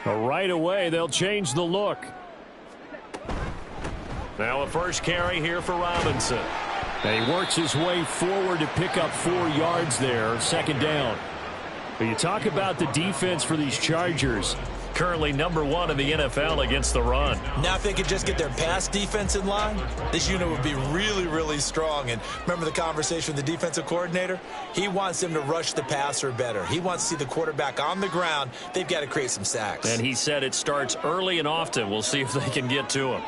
Right away, they'll change the look. Now a first carry here for Robinson. And he works his way forward to pick up 4 yards there, second down. But you talk about the defense for these Chargers. Currently #1 in the NFL against the run. Now if they could just get their pass defense in line, this unit would be really, really strong. And remember the conversation with the defensive coordinator? He wants them to rush the passer better. He wants to see the quarterback on the ground. They've got to create some sacks. And he said it starts early and often. We'll see if they can get to him.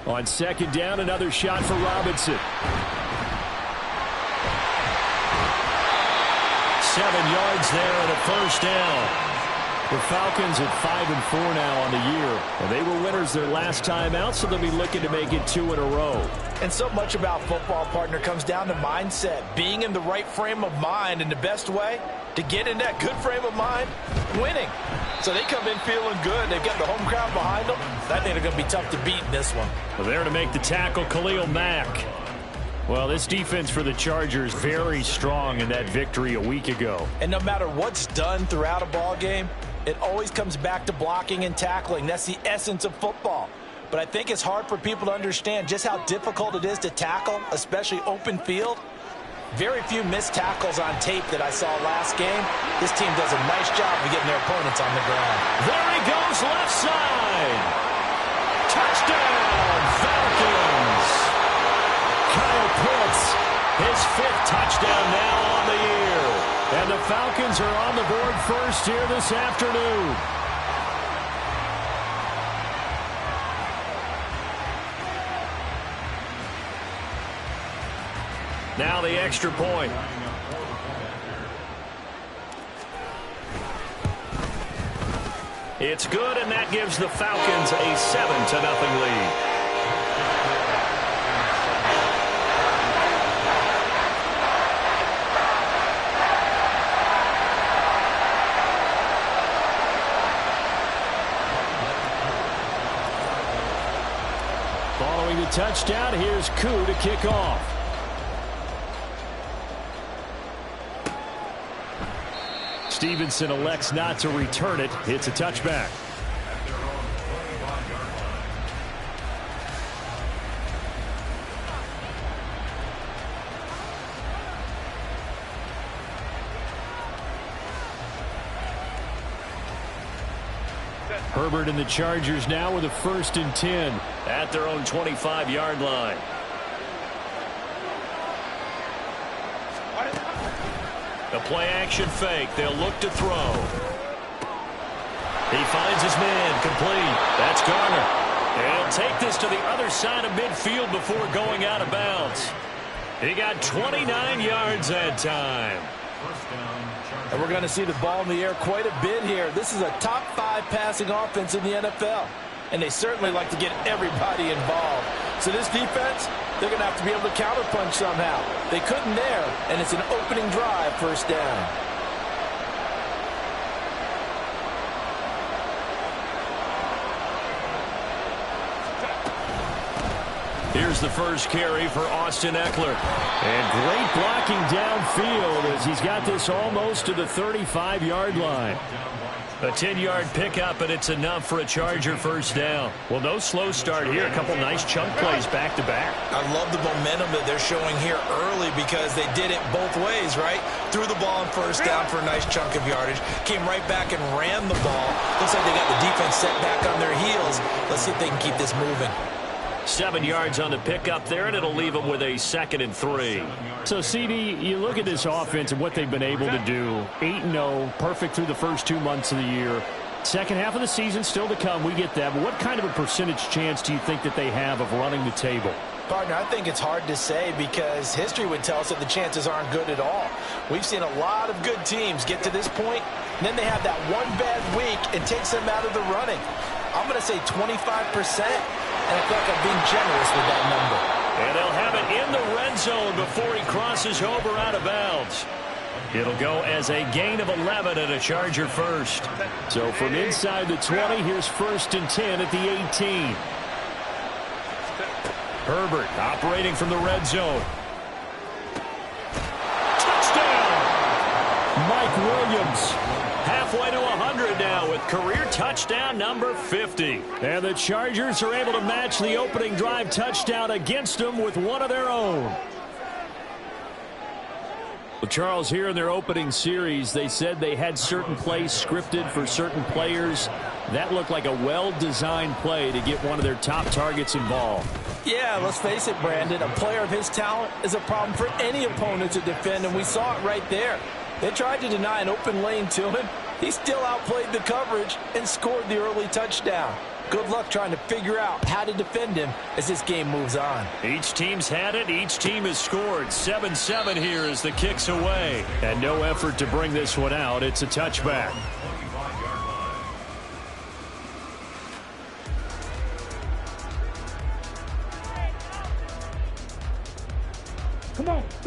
On second down, another shot for Robinson. 7 yards there and a first down. The Falcons at 5-4 now on the year. And they were winners their last time out, so they'll be looking to make it 2 in a row. And so much about football, partner, comes down to mindset. Being in the right frame of mind, and the best way to get in that good frame of mind, winning. So they come in feeling good. They've got the home crowd behind them. I think they're going to be tough to beat in this one. Well, there to make the tackle, Khalil Mack. Well, this defense for the Chargers very strong in that victory a week ago. And no matter what's done throughout a ball game, it always comes back to blocking and tackling. That's the essence of football. But I think it's hard for people to understand just how difficult it is to tackle, especially open field. Very few missed tackles on tape that I saw last game. This team does a nice job of getting their opponents on the ground. There he goes, left side. Touchdown, Falcons. Kyle Pitts, his 5th touchdown now on the year. And the Falcons are on the board first here this afternoon. Now the extra point. It's good, and that gives the Falcons a 7-0 lead. Following the touchdown, here's Koo to kick off. Stevenson elects not to return it. It's a touchback. Herbert and the Chargers now with a 1st and 10. At their own 25-yard line. The play-action fake. They'll look to throw. He finds his man. Complete. That's Garner. And he'll take this to the other side of midfield before going out of bounds. He got 29 yards that time. And we're going to see the ball in the air quite a bit here. This is a top 5 passing offense in the NFL. And they certainly like to get everybody involved. So this defense, they're going to have to be able to counterpunch somehow. They couldn't there, and it's an opening drive, first down. Here's the first carry for Austin Eckler. And great blocking downfield as he's got this almost to the 35-yard line. A 10-yard pickup, and it's enough for a Charger first down. Well, no slow start here. A couple nice chunk plays back-to-back. I love the momentum that they're showing here early because they did it both ways, right? Threw the ball on first down for a nice chunk of yardage. Came right back and ran the ball. Looks like they got the defense set back on their heels. Let's see if they can keep this moving. 7 yards on the pickup there, and it'll leave them with a 2nd and 3. So, CD, you look at this offense and what they've been able to do. 8-0, perfect through the first 2 months of the year. Second half of the season still to come. We get that. But what kind of a percentage chance do you think that they have of running the table? Partner, I think it's hard to say because history would tell us that the chances aren't good at all. We've seen a lot of good teams get to this point, and then they have that one bad week and takes them out of the running. I'm going to say 25%. And I feel like I'm being generous with that number. And they'll have it in the red zone before he crosses over out of bounds. It'll go as a gain of 11 and a Charger first. So from inside the 20, here's 1st and 10 at the 18. Herbert operating from the red zone. Touchdown! Mike Williams halfway to 100 now with career touchdown number 50. And the Chargers are able to match the opening drive touchdown against them with one of their own. Well, Charles, here in their opening series, they said they had certain plays scripted for certain players. That looked like a well-designed play to get one of their top targets involved. Yeah, let's face it, Brandon. A player of his talent is a problem for any opponent to defend, and we saw it right there. They tried to deny an open lane to him. He still outplayed the coverage and scored the early touchdown. Good luck trying to figure out how to defend him as this game moves on. Each team's had it. Each team has scored. 7-7 here as the kick's away. And no effort to bring this one out. It's a touchback.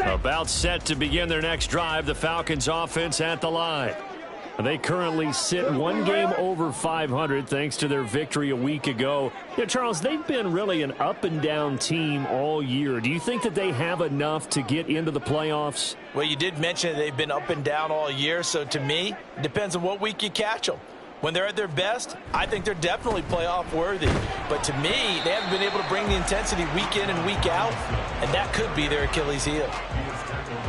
About set to begin their next drive. The Falcons offense at the line. They currently sit one game over 500 thanks to their victory a week ago. Yeah, Charles, they've been really an up-and-down team all year. Do you think that they have enough to get into the playoffs? Well, you did mention they've been up and down all year, so to me, it depends on what week you catch them. When they're at their best, I think they're definitely playoff worthy. But to me, they haven't been able to bring the intensity week in and week out, and that could be their Achilles heel.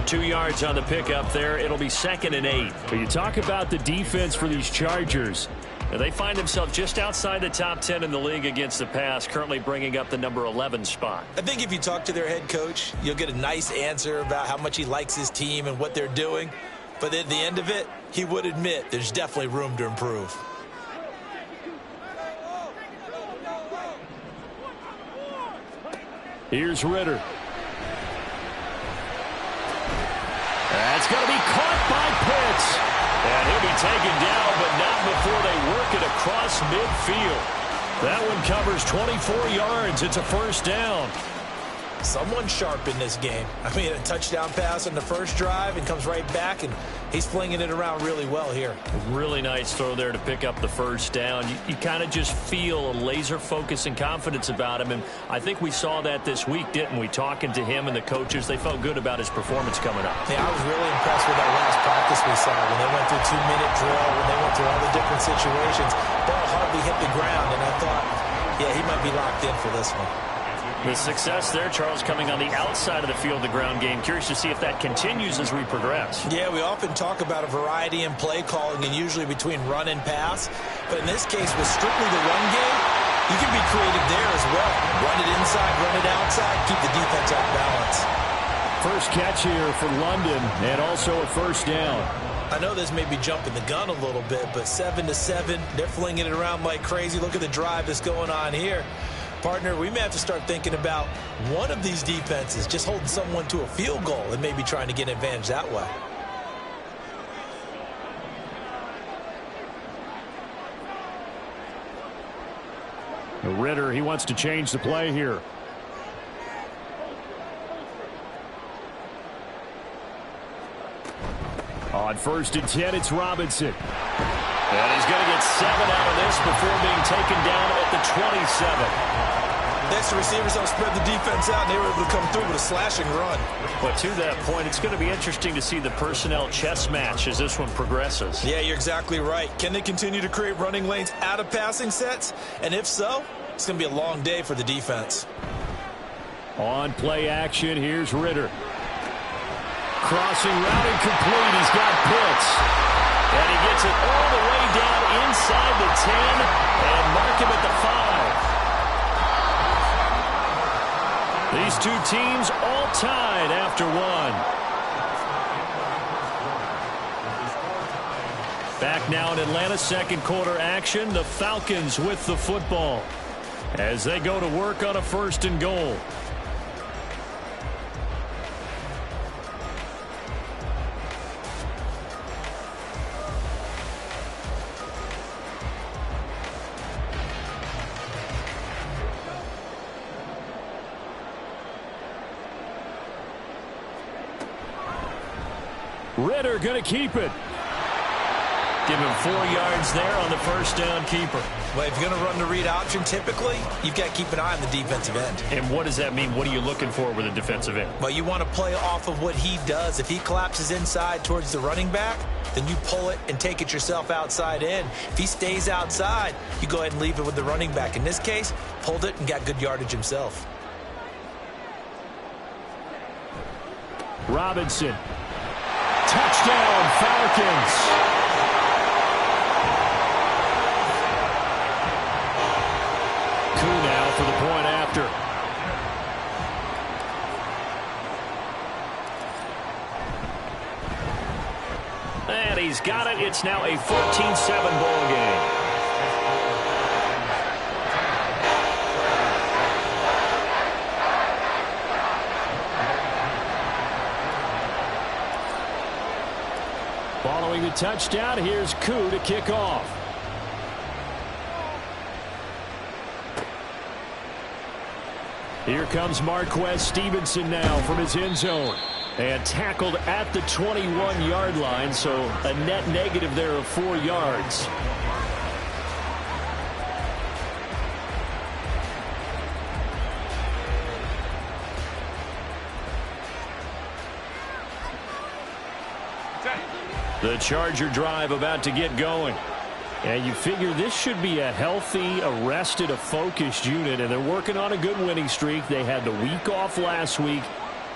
2 yards on the pickup there. It'll be 2nd and 8. But you talk about the defense for these Chargers. Now, they find themselves just outside the top 10 in the league against the pass, currently bringing up the number 11 spot. I think if you talk to their head coach, you'll get a nice answer about how much he likes his team and what they're doing. But at the end of it, he would admit there's definitely room to improve. Here's Ritter. That's going to be caught by Pitts. And he'll be taken down, but not before they work it across midfield. That one covers 24 yards. It's a first down. Someone sharp in this game. I mean, a touchdown pass on the first drive and comes right back, and he's flinging it around really well here. Really nice throw there to pick up the first down. You kind of just feel a laser focus and confidence about him, and I think we saw that this week, didn't we? Talking to him and the coaches, they felt good about his performance coming up. Yeah, I was really impressed with that last practice we saw when they went through 2-minute drill, when they went through all the different situations. Ball hardly hit the ground, and I thought, yeah, he might be locked in for this one. The success there, Charles, coming on the outside of the field, the ground game. Curious to see if that continues as we progress. Yeah, we often talk about a variety in play calling and usually between run and pass. But in this case, with strictly the run game, you can be creative there as well. Run it inside, run it outside, keep the defense off balance. First catch here for London, and also a first down. I know this may be jumping the gun a little bit, but 7-7, they're flinging it around like crazy. Look at the drive that's going on here. Partner, we may have to start thinking about one of these defenses just holding someone to a field goal and maybe trying to get an advantage that way. Ritter, he wants to change the play here. On 1st and 10, it's Robinson. And he's going to get 7 out of this before being taken down at the 27. Next, the receivers don't spread the defense out, and they were able to come through with a slashing run. But to that point, it's going to be interesting to see the personnel chess match as this one progresses. Yeah, you're exactly right. Can they continue to create running lanes out of passing sets? And if so, it's going to be a long day for the defense. On play action, here's Ritter. Crossing route incomplete. He's got Pitts. And he gets it all the way down inside the 10 and mark him at the 5. These two teams all tied after one. Back now in Atlanta, second quarter action. The Falcons with the football as they go to work on a 1st and goal. Ritter going to keep it. Give him 4 yards there on the first down keeper. Well, if you're going to run the read option, typically, you've got to keep an eye on the defensive end. And what does that mean? What are you looking for with a defensive end? Well, you want to play off of what he does. If he collapses inside towards the running back, then you pull it and take it yourself outside in. If he stays outside, you go ahead and leave it with the running back. In this case, pulled it and got good yardage himself. Robinson. Touchdown, Falcons. Now for the point after. And he's got it. It's now a 14-7 ball game. Following the touchdown, here's Koo to kick off. Here comes Marquez Stevenson now from his end zone. And tackled at the 21-yard line, so a net negative there of 4 yards. The Charger drive about to get going. And you figure this should be a healthy, arrested, a focused unit, and they're working on a good winning streak. They had the week off last week.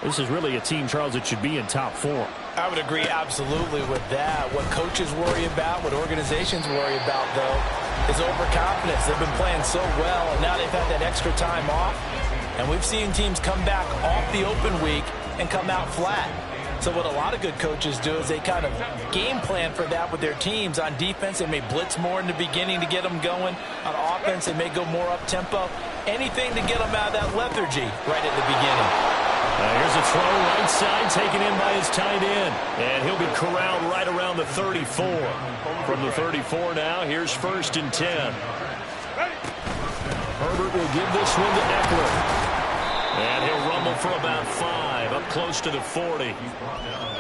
This is really a team, Charles, that should be in top form. I would agree absolutely with that. What coaches worry about, what organizations worry about, though, is overconfidence. They've been playing so well, and now they've had that extra time off. And we've seen teams come back off the open week and come out flat. So what a lot of good coaches do is they kind of game plan for that with their teams. On defense, they may blitz more in the beginning to get them going. On offense, they may go more up-tempo. Anything to get them out of that lethargy right at the beginning. Here's a throw right side taken in by his tight end. And he'll be corralled right around the 34. From the 34 now, here's 1st and 10. Herbert will give this one to Eckler. And he'll rumble for about 5, up close to the 40.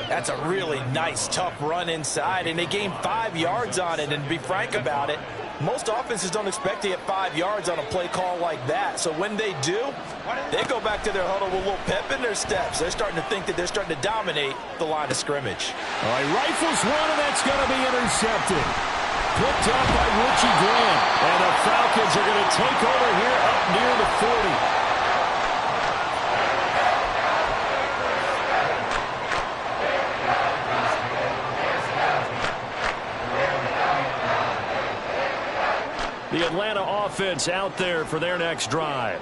That's a really nice, tough run inside, and they gained 5 yards on it. And to be frank about it, most offenses don't expect to get 5 yards on a play call like that. So when they do, they go back to their huddle with a little pep in their steps. They're starting to think that they're starting to dominate the line of scrimmage. All right, rifles one, and that's going to be intercepted. Picked up by Richie Grant. And the Falcons are going to take over here up near the 40. The Atlanta offense out there for their next drive.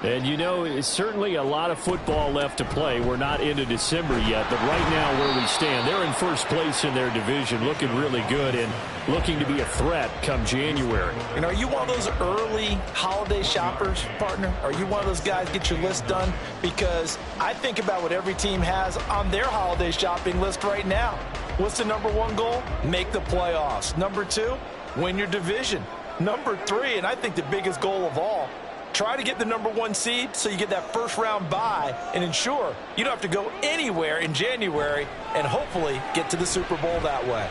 And, you know, it's certainly a lot of football left to play. We're not into December yet, but right now where we stand, they're in first place in their division, looking really good and looking to be a threat come January. And are you one of those early holiday shoppers, partner? Are you one of those guys get your list done? Because I think about what every team has on their holiday shopping list right now. What's the #1 goal? Make the playoffs. #2, win your division. #3, and I think the biggest goal of all, try to get the #1 seed so you get that first-round bye and ensure you don't have to go anywhere in January and hopefully get to the Super Bowl that way.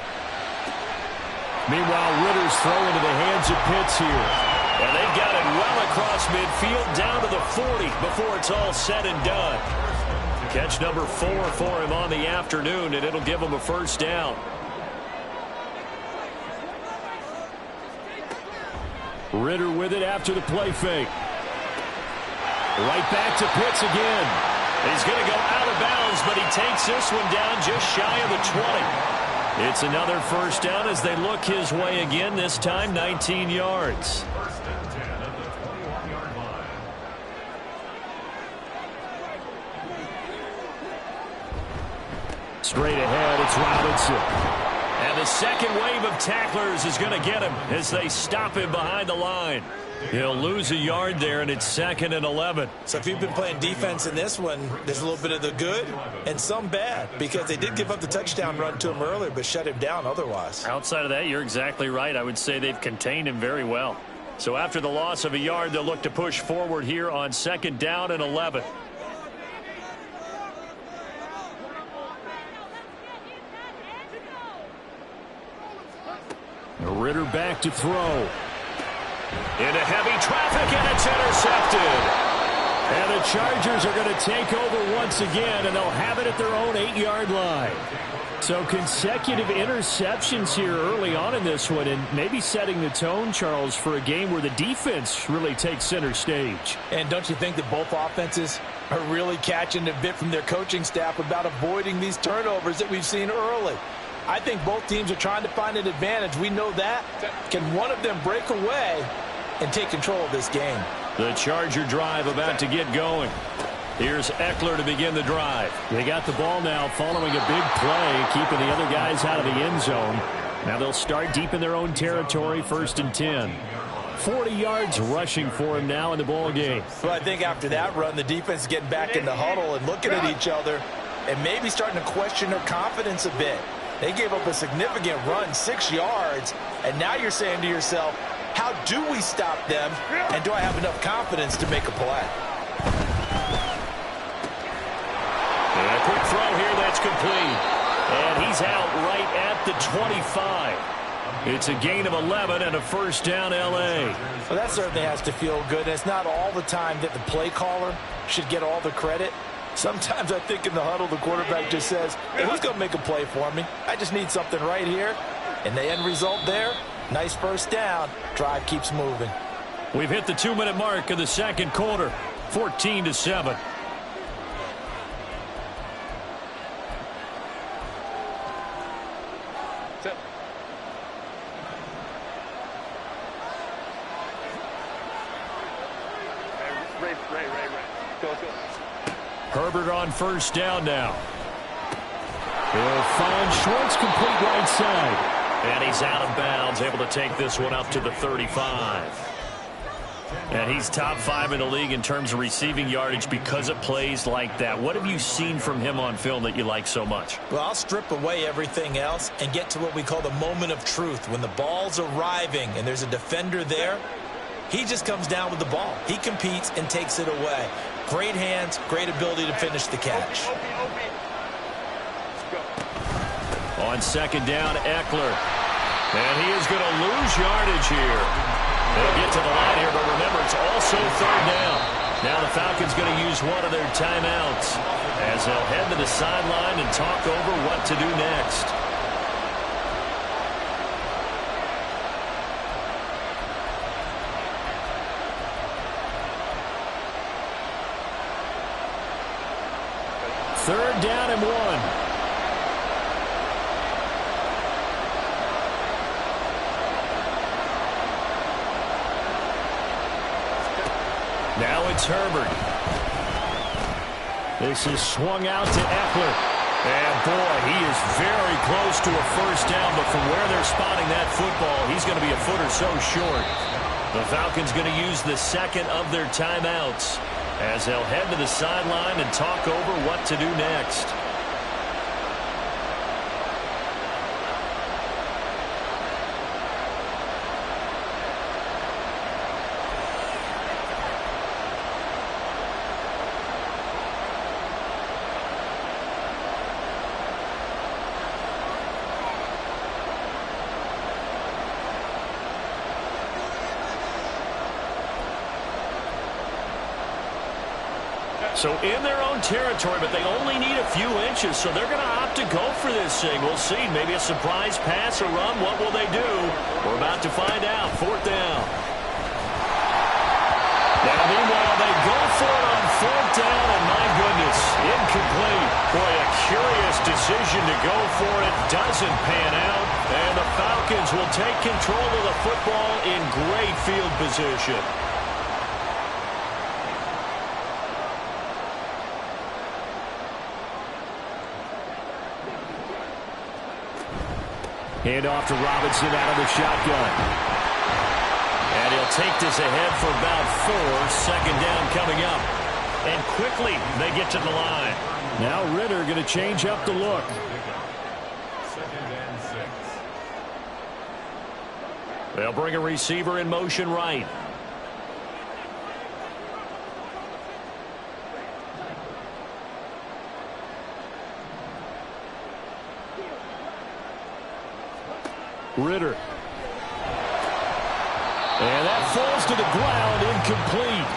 Meanwhile, Ritter's throw into the hands of Pitts here. And they've got it well across midfield down to the 40 before it's all said and done. Catch number 4 for him on the afternoon, and it'll give him a first down. Ritter with it after the play fake. Right back to Pitts again. He's going to go out of bounds, but he takes this one down just shy of the 20. It's another first down as they look his way again, this time 19 yards. Straight ahead, it's Robinson. And the second wave of tacklers is going to get him as they stop him behind the line. He'll lose a yard there, and it's 2nd and 11. So if you've been playing defense in this one, there's a little bit of the good and some bad, because they did give up the touchdown run to him earlier but shut him down otherwise. Outside of that, you're exactly right. I would say they've contained him very well. So after the loss of a yard, they'll look to push forward here on 2nd down and 11. Ritter back to throw. Into heavy traffic, and it's intercepted. And the Chargers are going to take over once again, and they'll have it at their own 8-yard line. So consecutive interceptions here early on in this one, and maybe setting the tone, Charles, for a game where the defense really takes center stage. And don't you think that both offenses are really catching a bit from their coaching staff about avoiding these turnovers that we've seen early? I think both teams are trying to find an advantage. We know that. Can one of them break away and take control of this game? The Charger drive about to get going. Here's Eckler to begin the drive. They got the ball now following a big play, keeping the other guys out of the end zone. Now they'll start deep in their own territory, 1st and 10. 40 yards rushing for him now in the ball game. Well, I think after that run, the defense is getting back in the huddle and looking at each other and maybe starting to question their confidence a bit. They gave up a significant run, 6 yards, and now you're saying to yourself, how do we stop them, and do I have enough confidence to make a play? And a quick throw here that's complete. And he's out right at the 25. It's a gain of 11 and a first down, L.A. Well, that certainly has to feel good. It's not all the time that the play caller should get all the credit. Sometimes I think in the huddle, the quarterback just says, hey, who's going to make a play for me? I just need something right here. And the end result there, nice first down. Drive keeps moving. We've hit the 2-minute mark of the second quarter, 14-7. Herbert on first down now. He'll find Schwartz complete right side. And he's out of bounds, able to take this one up to the 35. And he's top 5 in the league in terms of receiving yardage because of plays like that. What have you seen from him on film that you like so much? Well, I'll strip away everything else and get to what we call the moment of truth. When the ball's arriving and there's a defender there, he just comes down with the ball. He competes and takes it away. Great hands, great ability to finish the catch. On second down, Eckler. And he is going to lose yardage here. They'll get to the line here, but remember, it's also third down. Now the Falcons going to use one of their timeouts as they'll head to the sideline and talk over what to do next. Third down and 1. Now it's Herbert. This is swung out to Eckler. And boy, he is very close to a first down, but from where they're spotting that football, he's going to be a foot or so short. The Falcons going to use the second of their timeouts as they'll head to the sideline and talk over what to do next. So in their own territory, but they only need a few inches, so they're going to opt to go for this thing. We'll see. Maybe a surprise pass or run. What will they do? We're about to find out. Fourth down. Now, meanwhile, they go for it on fourth down, and my goodness, incomplete. Boy, a curious decision to go for it. Doesn't pan out, and the Falcons will take control of the football in great field position. Hand off to Robinson out of the shotgun. And he'll take this ahead for about 4. Second down coming up. And quickly they get to the line. Now Ritter going to change up the look. They'll bring a receiver in motion right. Ritter And that falls to the ground, incomplete.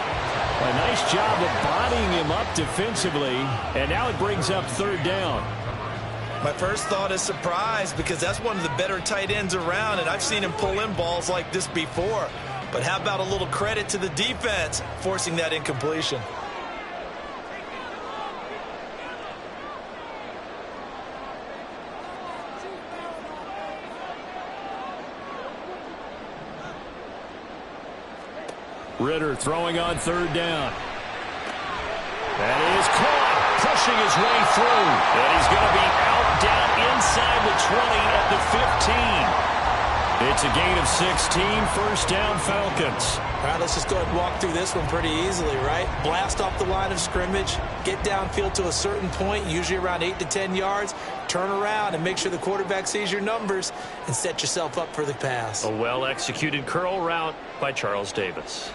A nice job of bodying him up defensively, and now it brings up third down. My first thought is surprise, because that's one of the better tight ends around, and I've seen him pull in balls like this before. But how about a little credit to the defense forcing that incompletion? Ridder throwing on third down. That is caught, pushing his way through. And he's going to be out down inside the 20 at the 15. It's a gain of 16, first down Falcons. All right, let's just go ahead and walk through this one pretty easily, right? Blast off the line of scrimmage, get downfield to a certain point, usually around 8 to 10 yards, turn around and make sure the quarterback sees your numbers and set yourself up for the pass. A well-executed curl route by Charles Davis.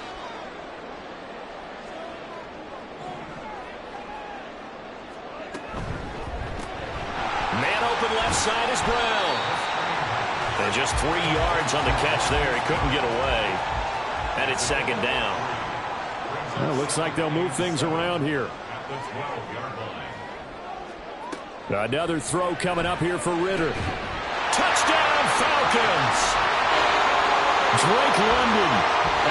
Man open left side is Brown. And just 3 yards on the catch there. He couldn't get away. And it's second down. Well, looks like they'll move things around here. Another throw coming up here for Ridder. Touchdown Falcons! Drake London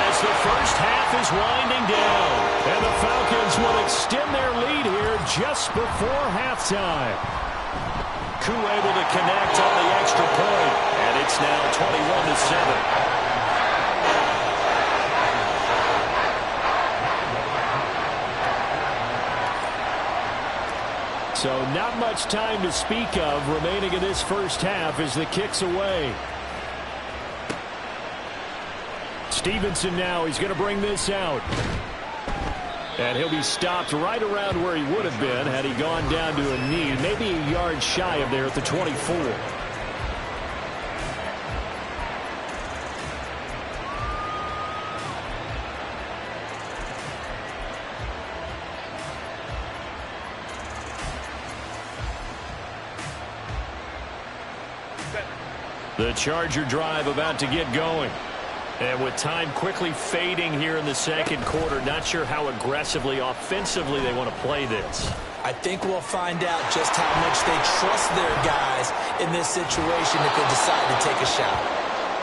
as the first half is winding down. And the Falcons will extend their lead here just before halftime. Koo able to connect on the extra point. And it's now 21-7. So not much time to speak of remaining in this first half as the kick's away. Stevenson now, he's going to bring this out. And he'll be stopped right around where he would have been had he gone down to a knee, maybe a yard shy of there at the 24. The Charger drive about to get going. And with time quickly fading here in the second quarter, not sure how aggressively, offensively they want to play this. I think we'll find out just how much they trust their guys in this situation if they decide to take a shot.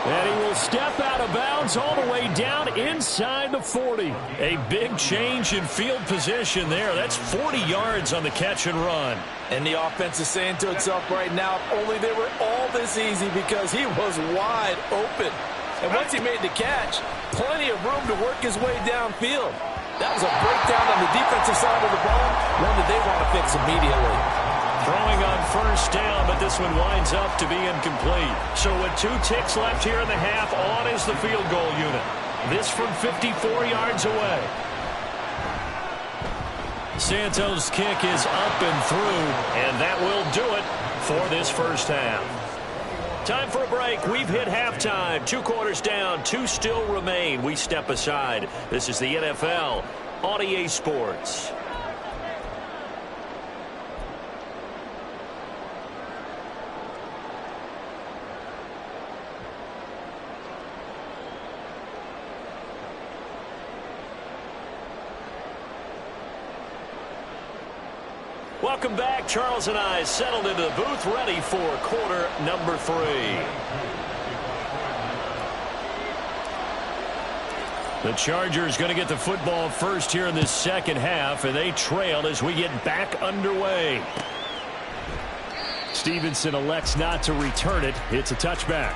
And he will step out of bounds all the way down inside the 40. A big change in field position there. That's 40 yards on the catch and run. And the offense is saying to itself right now, if only they were all this easy, because he was wide open. And once he made the catch, plenty of room to work his way downfield. That was a breakdown on the defensive side of the ball, one that they want to fix immediately. Throwing on first down, but this one winds up to be incomplete. So with 2 ticks left here in the half, on is the field goal unit. This from 54 yards away. Santos' kick is up and through, and that will do it for this first half. Time for a break. We've hit halftime. 2 quarters down, 2 still remain. We step aside. This is the NFL on EA Sports. Welcome back. Charles and I settled into the booth, ready for quarter number 3. The Chargers going to get the football first here in this second half, and they trail as we get back underway. Stevenson elects not to return it. It's a touchback.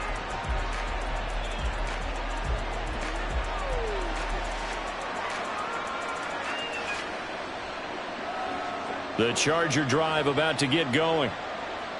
The Charger drive about to get going.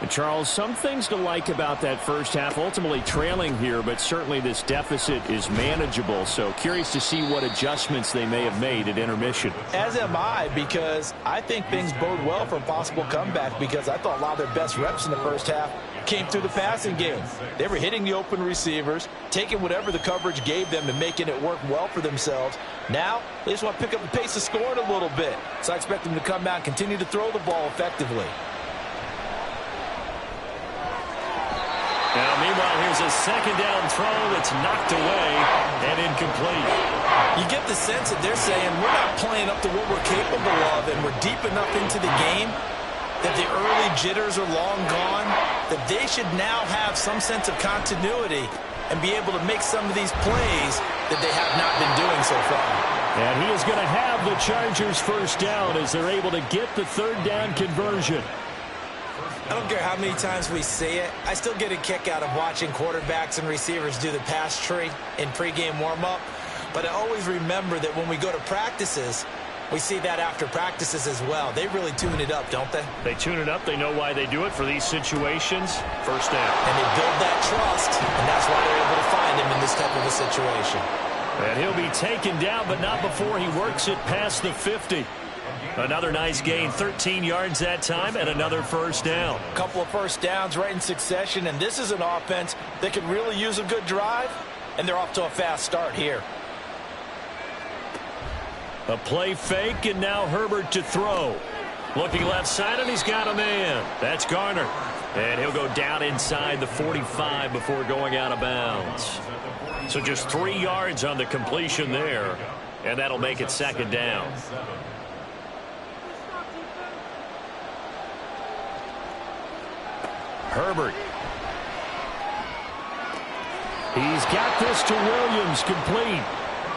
And Charles, some things to like about that first half. Ultimately trailing here, but certainly this deficit is manageable. So curious to see what adjustments they may have made at intermission. As am I, because I think things bode well for a possible comeback, because I thought a lot of their best reps in the first half came through the passing game. They were hitting the open receivers, taking whatever the coverage gave them and making it work well for themselves. Now, they just want to pick up the pace of scoring a little bit. So I expect them to come out and continue to throw the ball effectively. Now Meanwhile, here's a second down throw that's knocked away and incomplete. You get the sense that they're saying we're not playing up to what we're capable of, and we're deep enough into the game that the early jitters are long gone, that they should now have some sense of continuity and be able to make some of these plays that they have not been doing so far. And he is going to have the Chargers first down as they're able to get the third down conversion. I don't care how many times we say it, I still get a kick out of watching quarterbacks and receivers do the pass tree in pregame warm-up. But I always remember that when we go to practices, we see that after practices as well. They really tune it up, don't they? They tune it up. They know why they do it for these situations. First down. And they build that trust, and that's why they're able to find him in this type of a situation. And he'll be taken down, but not before he works it past the 50. Another nice gain, 13 yards that time, and another first down. A couple of first downs right in succession, and this is an offense that could really use a good drive, and they're off to a fast start here. A play fake, and now Herbert to throw. Looking left side, and he's got a man. That's Garner. And he'll go down inside the 45 before going out of bounds. So just 3 yards on the completion there, and that'll make it second down. Herbert. He's got this to Williams, complete.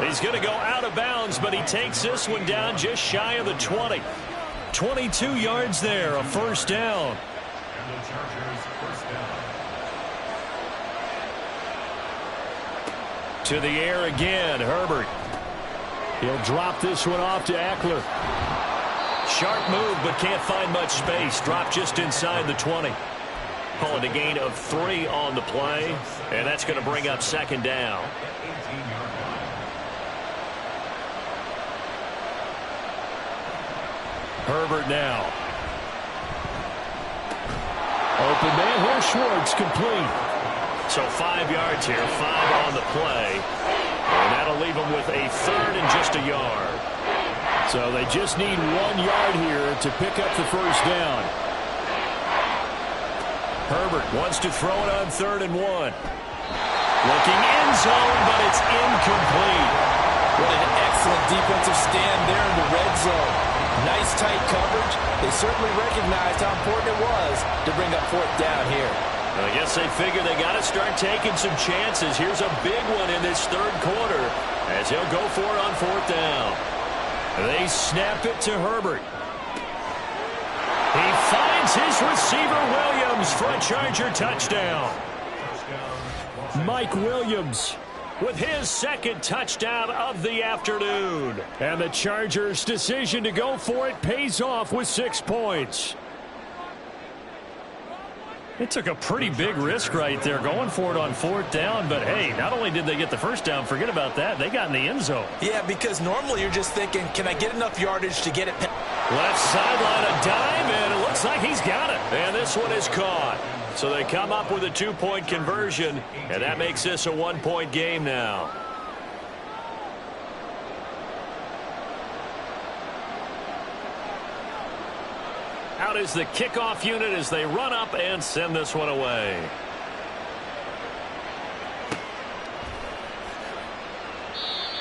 He's going to go out of bounds, but he takes this one down just shy of the 20. 22 yards there, a first down. To the air again, Herbert. He'll drop this one off to Eckler. Sharp move, but can't find much space. Drop just inside the 20. Call it a gain of 3 on the play, and that's going to bring up second down. Herbert now. Open man here, Schwartz, complete. So 5 yards here, 5 on the play. And that'll leave them with a third and just a yard. So they just need 1 yard here to pick up the first down. Herbert wants to throw it on 3rd and 1. Looking end zone, but it's incomplete. What an excellent defensive stand there in the red zone. Nice tight coverage. They certainly recognized how important it was to bring up 4th down here. I guess they figure they got to start taking some chances. Here's a big one in this 3rd quarter as he'll go for it on 4th down. They snap it to Herbert. He finds his receiver Williams for a Charger touchdown. Mike Williams with his 2nd touchdown of the afternoon. And the Chargers' decision to go for it pays off with 6 points. They took a pretty big risk right there going for it on 4th down. But, hey, not only did they get the first down, forget about that, they got in the end zone. Yeah, because normally you're just thinking, can I get enough yardage to get it? Left sideline a dime, and it looks like he's got it. And this one is caught. So they come up with a 2-point conversion, and that makes this a 1-point game now. Out is the kickoff unit as they run up and send this one away.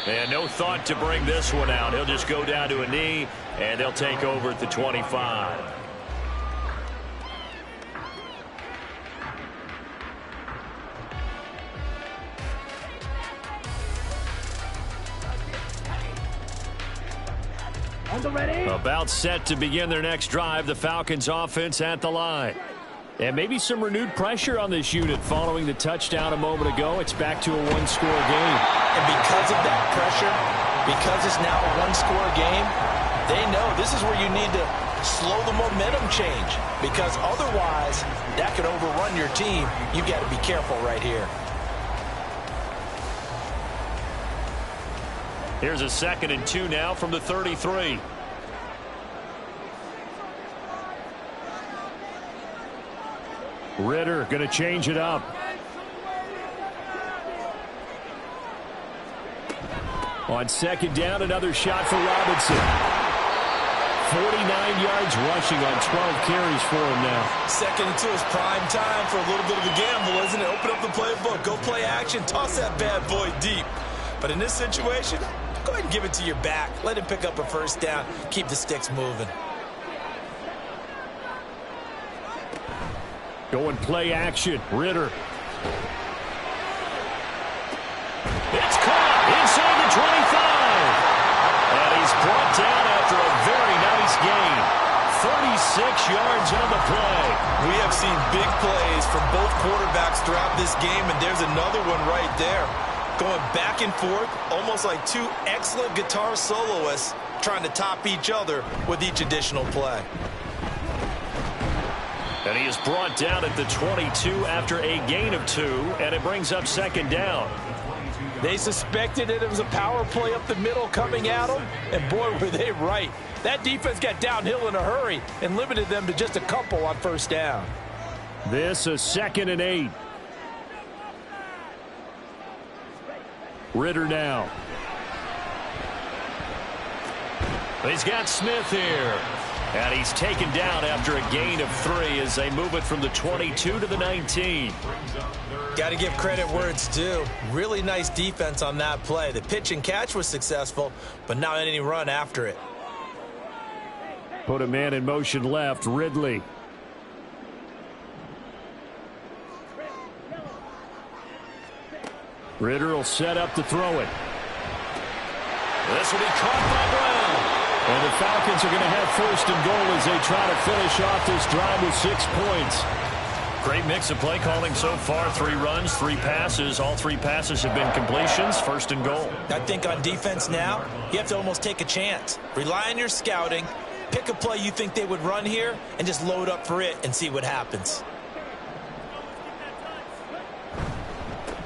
And no thought to bring this one out. He'll just go down to a knee, and they'll take over at the 25. About set to begin their next drive, the Falcons offense at the line. And maybe some renewed pressure on this unit following the touchdown a moment ago. It's back to a 1-score game. And because of that pressure, because it's now a 1-score game, they know this is where you need to slow the momentum change. Because otherwise, that could overrun your team. You've got to be careful right here. Here's a 2nd and 2 now from the 33. Ritter going to change it up. On 2nd down, another shot for Robinson. 49 yards rushing on 12 carries for him now. Second and 2 is prime time for a little bit of a gamble, isn't it? Open up the playbook, go play action, toss that bad boy deep. But in this situation, go ahead and give it to your back. Let him pick up a first down. Keep the sticks moving. Go and play action. Ridder. It's caught inside the 25. And he's brought down after a very nice gain. 36 yards on the play. We have seen big plays from both quarterbacks throughout this game, and there's another one right there. Going back and forth, almost like two excellent guitar soloists trying to top each other with each additional play. And he is brought down at the 22 after a gain of 2, and it brings up second down. They suspected that it was a power play up the middle coming at them, and boy, were they right. That defense got downhill in a hurry and limited them to just a couple on first down. This is 2nd and 8. Ridder now. He's got Smith here. And he's taken down after a gain of 3 as they move it from the 22 to the 19. Got to give credit where it's due. Really nice defense on that play. The pitch and catch was successful, but not any run after it. Put a man in motion left. Ridley. Ridder will set up to throw it. This will be caught by Brown. And the Falcons are going to have 1st and goal as they try to finish off this drive with 6 points. Great mix of play calling so far. 3 runs, 3 passes. All 3 passes have been completions. 1st and goal. I think on defense now, you have to almost take a chance. Rely on your scouting. Pick a play you think they would run here and just load up for it and see what happens.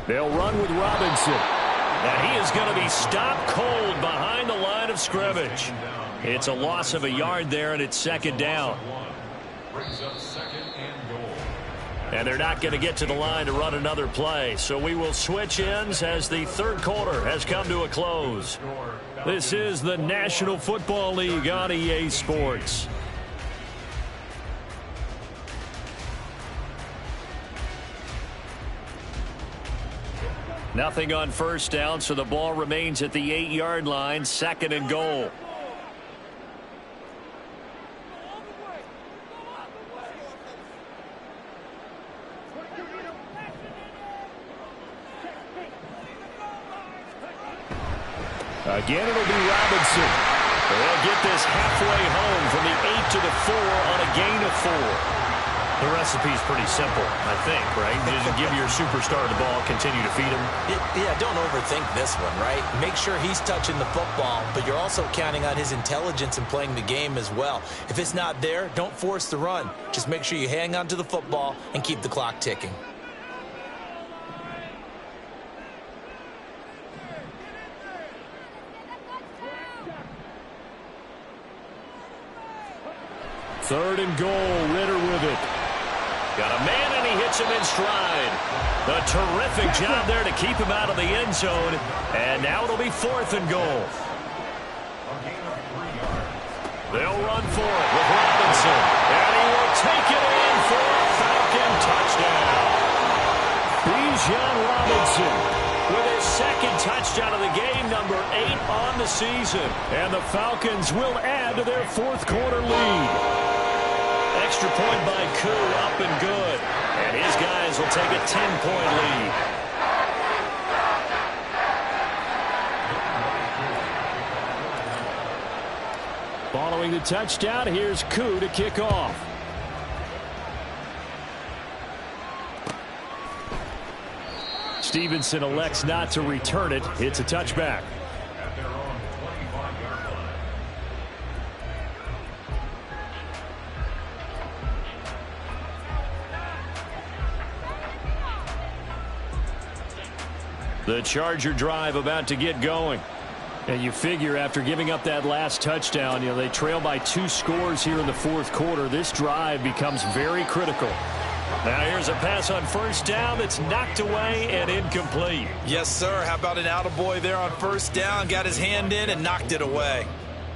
They'll run with Robinson. And he is going to be stopped cold behind the line of scrimmage. It's a loss of a yard there, and it's 2nd down. And they're not going to get to the line to run another play. So we will switch ends as the 3rd quarter has come to a close. This is the National Football League on EA Sports. Nothing on first down, so the ball remains at the 8-yard line. 2nd and goal. Again, it'll be Robinson. They'll get this halfway home from the 8 to the 4 on a gain of 4. The recipe's pretty simple, I think, right? Just give your superstar the ball, continue to feed him. Yeah, don't overthink this one, right? Make sure he's touching the football, but you're also counting on his intelligence in playing the game as well. If it's not there, don't force the run. Just make sure you hang on to the football and keep the clock ticking. Third and goal. Ridder with it. Got a man, and he hits him in stride. A terrific job there to keep him out of the end zone. And now it'll be 4th and goal. They'll run for it with Robinson. And he will take it in for a Falcon touchdown. Bijan Robinson with his 2nd touchdown of the game, number 8 on the season. And the Falcons will add to their 4th quarter lead. Extra point by Koo, up and good. And his guys will take a 10-point lead. Following the touchdown, here's Koo to kick off. Stevenson elects not to return it. It's a touchback. The Charger drive about to get going. And you figure after giving up that last touchdown, they trail by 2 scores here in the 4th quarter. This drive becomes very critical. Now here's a pass on first down that's knocked away and incomplete. Yes, sir. How about an attaboy there on first down? Got his hand in and knocked it away.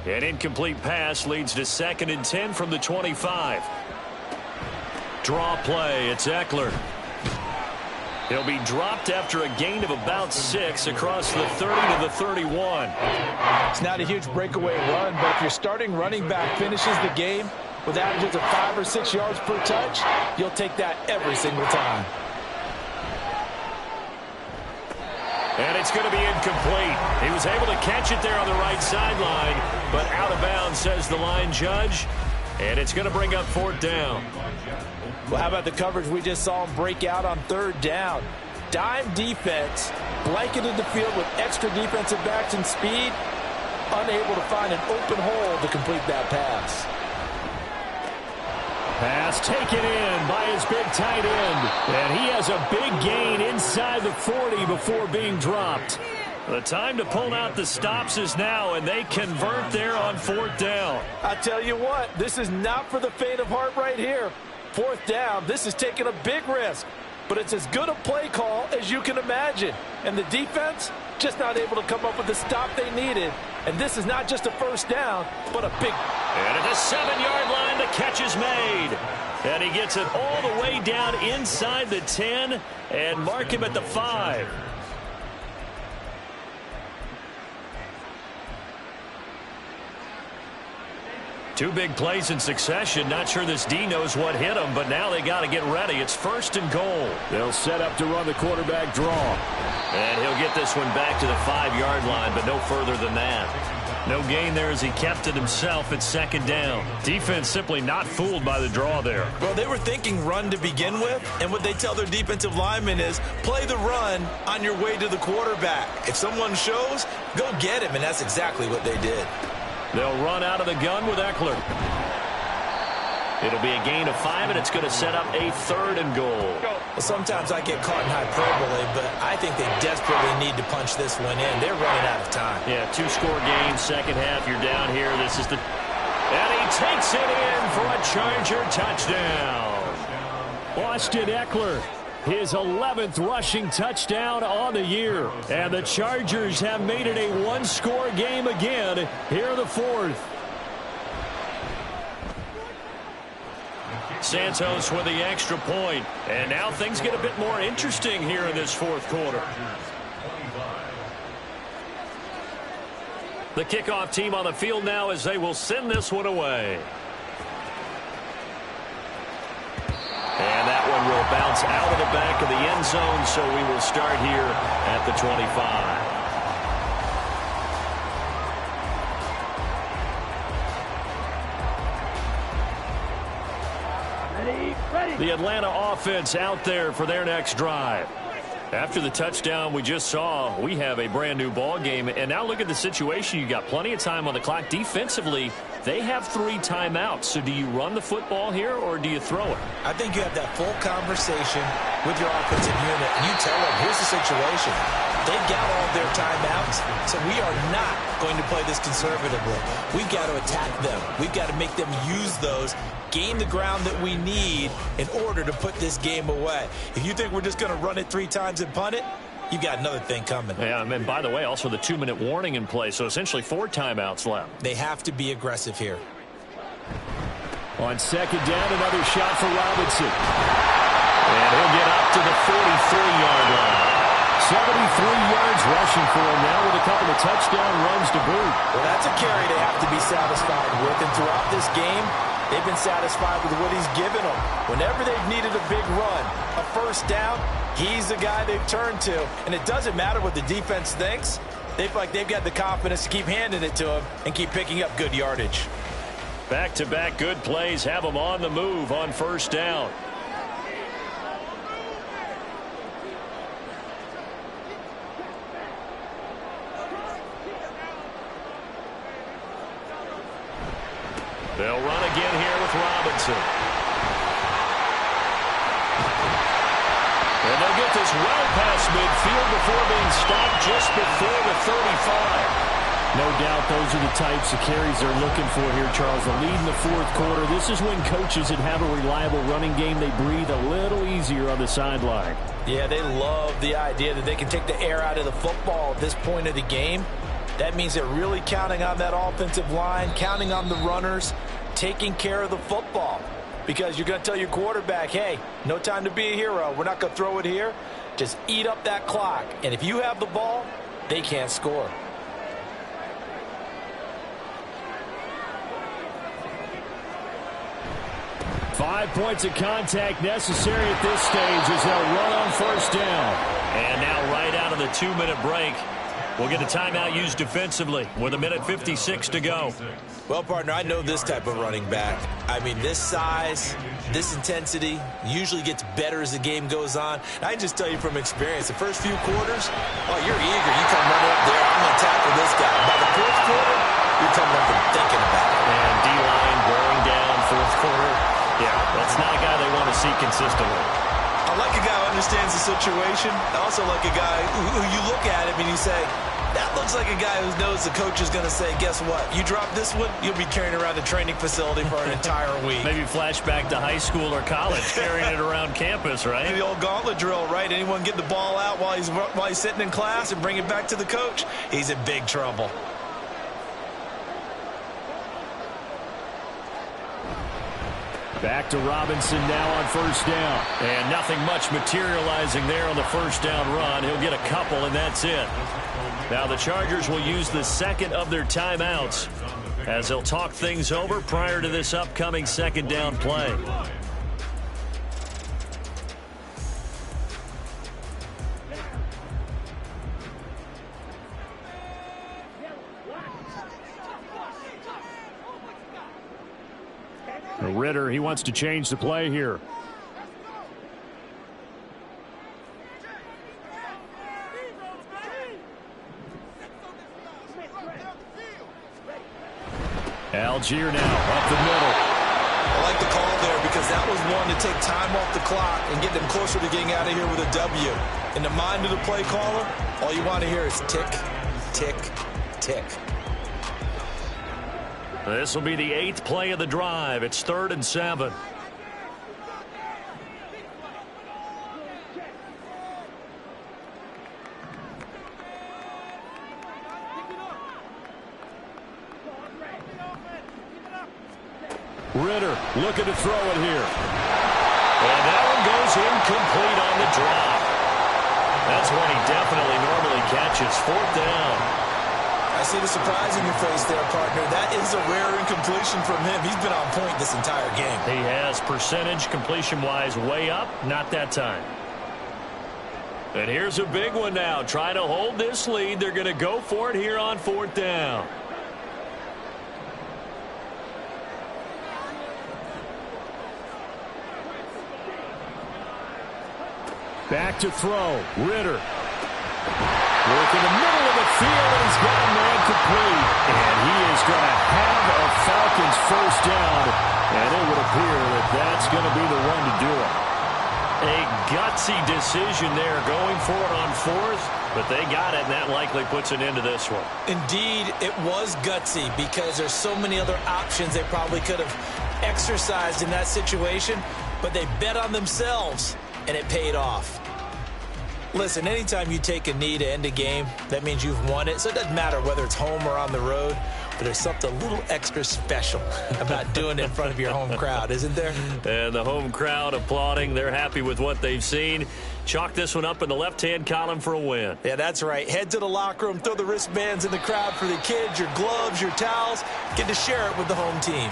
An incomplete pass leads to 2nd and 10 from the 25. Draw play. It's Eckler. He'll be dropped after a gain of about 6 across the 30 to the 31. It's not a huge breakaway run, but if your starting running back finishes the game with averages of 5 or 6 yards per touch, you'll take that every single time. And it's going to be incomplete. He was able to catch it there on the right sideline, but out of bounds, says the line judge. And it's going to bring up 4th down. Well, how about the coverage we just saw him break out on 3rd down? Dime defense, blanketed the field with extra defensive backs and speed, unable to find an open hole to complete that pass. Pass taken in by his big tight end. And he has a big gain inside the 40 before being dropped. The time to pull out the stops is now, and they convert there on 4th down. I tell you what, this is not for the faint of heart right here. 4th down, this is taking a big risk. But it's as good a play call as you can imagine. And the defense, just not able to come up with the stop they needed. And this is not just a 1st down, but a big... And at the 7-yard line, the catch is made. And he gets it all the way down inside the 10 and mark him at the 5. Two big plays in succession. Not sure this D knows what hit him, but now they got to get ready. It's 1st and goal. They'll set up to run the quarterback draw. And he'll get this one back to the 5-yard line, but no further than that. No gain there as he kept it himself at 2nd down. Defense simply not fooled by the draw there. Well, they were thinking run to begin with, and what they tell their defensive linemen is play the run on your way to the quarterback. If someone shows, go get him, and that's exactly what they did. They'll run out of the gun with Eckler. It'll be a gain of 5, and it's going to set up a 3rd and goal. Well, sometimes I get caught in hyperbole, but I think they desperately need to punch this one in. They're running out of time. Yeah, 2-score game, 2nd half. You're down here. This is the... And he takes it in for a Charger touchdown. Austin Eckler, his 11th rushing touchdown on the year. And the Chargers have made it a 1-score game again here in the 4th. Santos with the extra point. And now things get a bit more interesting here in this 4th quarter. The kickoff team on the field now as they will send this one away. And that one will bounce out of the back of the end zone, so we will start here at the 25. The Atlanta offense out there for their next drive. After the touchdown we just saw, we have a brand new ball game. And now look at the situation. You got plenty of time on the clock. Defensively, they have 3 timeouts. So do you run the football here or do you throw it? I think you have that full conversation with your offensive unit. And you tell them, here's the situation. They've got all of their timeouts, so we are not going to play this conservatively. We've got to attack them. We've got to make them use those, gain the ground that we need in order to put this game away. If you think we're just going to run it 3 times and punt it, you've got another thing coming. Yeah, and by the way, also the 2-minute warning in play, so essentially 4 timeouts left. They have to be aggressive here. On 2nd down, another shot for Robinson. And he'll get up to the 43-yard line. 73 yards rushing for him now with a couple of touchdown runs to boot. Well, that's a carry they have to be satisfied with. And throughout this game, they've been satisfied with what he's given them. Whenever they've needed a big run, a 1st down, he's the guy they've turned to. And it doesn't matter what the defense thinks. They feel like they've got the confidence to keep handing it to him and keep picking up good yardage. Back-to-back good plays have them on the move on 1st down. They'll run again here with Robinson. And they'll get this well past midfield before being stopped just before the 35. No doubt those are the types of carries they're looking for here, Charles. The lead in the 4th quarter. This is when coaches that have a reliable running game, they breathe a little easier on the sideline. Yeah, they love the idea that they can take the air out of the football at this point of the game. That means they're really counting on that offensive line, counting on the runners, taking care of the football. Because you're going to tell your quarterback, hey, no time to be a hero. We're not going to throw it here. Just eat up that clock. And if you have the ball, they can't score. Five points of contact necessary at this stage as they'll run on first down. And now right out of the 2-minute break, we'll get a timeout used defensively with 1:56 to go. Well, partner, I know this type of running back. I mean, this size, this intensity usually gets better as the game goes on. And I can just tell you from experience, the first few quarters, oh, you're eager. You come running up there, I'm going to tackle this guy. By the fourth quarter, you're coming up and thinking about it. And D-line wearing down fourth quarter. Yeah, that's not a guy they want to see consistently. I like a guy who understands the situation. I also like a guy who you look at him and you say, that looks like a guy who knows the coach is going to say, guess what? You drop this one, you'll be carrying around the training facility for an entire week. Maybe flashback to high school or college, carrying it around campus, right? The old gauntlet drill, right? Anyone get the ball out while he's sitting in class and bring it back to the coach? He's in big trouble. Back to Robinson now on first down. And nothing much materializing there on the first down run. He'll get a couple, and that's it. Now the Chargers will use the second of their timeouts as they'll talk things over prior to this upcoming second down play. Ritter, he wants to change the play here. Algier now up the middle. I like the call there because that was one to take time off the clock and get them closer to getting out of here with a W. In the mind of the play caller, all you want to hear is tick, tick, tick. This will be the 8th play of the drive. It's 3rd and 7. Ritter looking to throw it here. And that one goes incomplete on the drop. That's one he definitely normally catches. 4th down. I see the surprise in your face there, partner. That is a rare incompletion from him. He's been on point this entire game. He has percentage completion-wise way up. Not that time. And here's a big one now. Trying to hold this lead. They're going to go for it here on 4th down. Back to throw. Ritter. Work in the middle of the field, and he's got a man complete. And he is going to have a Falcons first down. And it would appear that that's going to be the one to do it. A gutsy decision there going for it on 4th, but they got it, and that likely puts an end to this one. Indeed, it was gutsy because there's so many other options they probably could have exercised in that situation, but they bet on themselves, and it paid off. Listen, anytime you take a knee to end a game, that means you've won it. So it doesn't matter whether it's home or on the road, but there's something a little extra special about doing it in front of your home crowd, isn't there? And the home crowd applauding. They're happy with what they've seen. Chalk this one up in the left-hand column for a win. Yeah, that's right. Head to the locker room, throw the wristbands in the crowd for the kids, your gloves, your towels. Get to share it with the home team.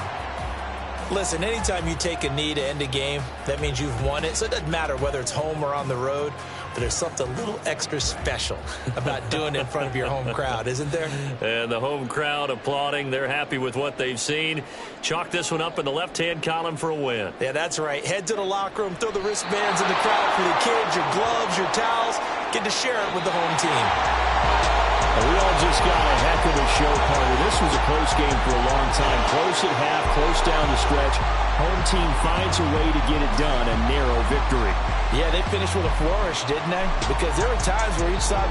Listen, anytime you take a knee to end a game, that means you've won it. So it doesn't matter whether it's home or on the road, but there's something a little extra special about doing it in front of your home crowd, isn't there? And the home crowd applauding. They're happy with what they've seen. Chalk this one up in the left-hand column for a win. Yeah, that's right. Head to the locker room, throw the wristbands in the crowd for the kids, your gloves, your towels. Get to share it with the home team. We all just got a heck of a show, partner. This was a close game for a long time. Close at half, close down the stretch. Home team finds a way to get it done, a narrow victory. Yeah, they finished with a flourish, didn't they? Because there were times where each side